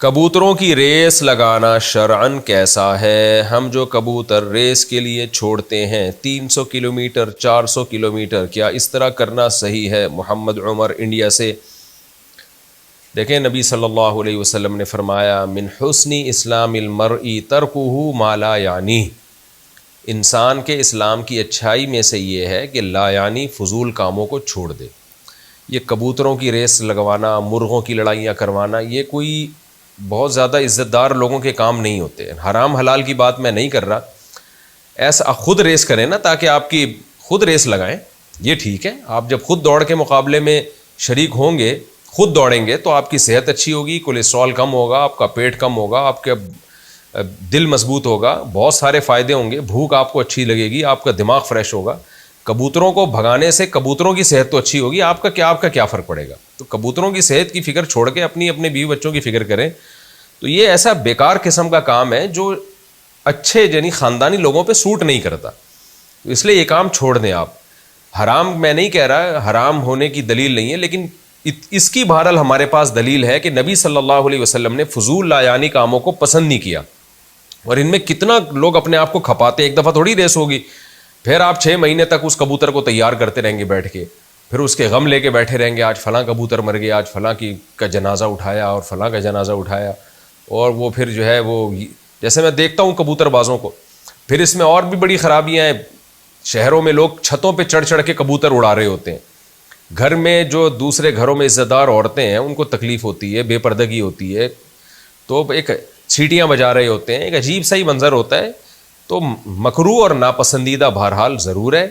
کبوتروں کی ریس لگانا شرعن کیسا ہے؟ ہم جو کبوتر ریس کے لیے چھوڑتے ہیں 300 کلومیٹر 400 کلومیٹر، کیا اس طرح کرنا صحیح ہے؟ محمد عمر انڈیا سے۔ دیکھیں، نبی صلی اللہ علیہ وسلم نے فرمایا من حسن اسلام المرء ترکہ ما لا یعنی، انسان کے اسلام کی اچھائی میں سے یہ ہے کہ لا یعنی فضول کاموں کو چھوڑ دے۔ یہ کبوتروں کی ریس لگوانا، مرغوں کی لڑائیاں کروانا، یہ کوئی بہت زیادہ عزت دار لوگوں کے کام نہیں ہوتے۔ حرام حلال کی بات میں نہیں کر رہا، ایسا خود ریس کریں نا، تاکہ آپ کی خود ریس لگائیں، یہ ٹھیک ہے۔ آپ جب خود دوڑ کے مقابلے میں شریک ہوں گے، خود دوڑیں گے، تو آپ کی صحت اچھی ہوگی، کولیسٹرول کم ہوگا، آپ کا پیٹ کم ہوگا، آپ کا دل مضبوط ہوگا، بہت سارے فائدے ہوں گے، بھوک آپ کو اچھی لگے گی، آپ کا دماغ فریش ہوگا۔ کبوتروں کو بھگانے سے کبوتروں کی صحت تو اچھی ہوگی، آپ کا کیا فرق پڑے گا؟ تو کبوتروں کی صحت کی فکر چھوڑ کے اپنے بیوی بچوں کی فکر کریں۔ تو یہ ایسا بیکار قسم کا کام ہے جو اچھے یعنی خاندانی لوگوں پہ سوٹ نہیں کرتا، تو اس لیے یہ کام چھوڑ دیں آپ۔ حرام میں نہیں کہہ رہا، حرام ہونے کی دلیل نہیں ہے، لیکن اس کی بہرحال ہمارے پاس دلیل ہے کہ نبی صلی اللہ علیہ وسلم نے فضول لا یعنی کاموں کو پسند نہیں کیا۔ اور ان میں کتنا لوگ اپنے آپ کو کھپاتے، ایک دفعہ تھوڑی ریس ہوگی، پھر آپ 6 مہینے تک اس کبوتر کو تیار کرتے رہیں گے بیٹھ کے، پھر اس کے غم لے کے بیٹھے رہیں گے، آج فلاں کبوتر مر گیا، آج فلاں کا جنازہ اٹھایا اور فلاں کا جنازہ اٹھایا، اور وہ پھر جو ہے وہ جیسے میں دیکھتا ہوں کبوتر بازوں کو، پھر اس میں اور بھی بڑی خرابیاں ہیں۔ شہروں میں لوگ چھتوں پہ چڑھ چڑھ کے کبوتر اڑا رہے ہوتے ہیں، گھر میں جو دوسرے گھروں میں عزت دار عورتیں ہیں ان کو تکلیف ہوتی ہے، بے پردگی ہوتی ہے، تو ایک سیٹیاں بجا رہے ہوتے ہیں، ایک عجیب سا ہی منظر ہوتا ہے۔ تو مکروہ اور ناپسندیدہ بہرحال ضرور ہے،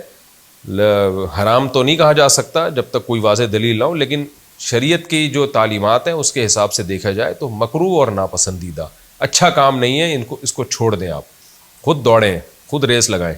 حرام تو نہیں کہا جا سکتا جب تک کوئی واضح دلیل نہ ہو، لیکن شریعت کی جو تعلیمات ہیں اس کے حساب سے دیکھا جائے تو مکروہ اور ناپسندیدہ اچھا کام نہیں ہے، اس کو چھوڑ دیں، آپ خود دوڑیں، خود ریس لگائیں۔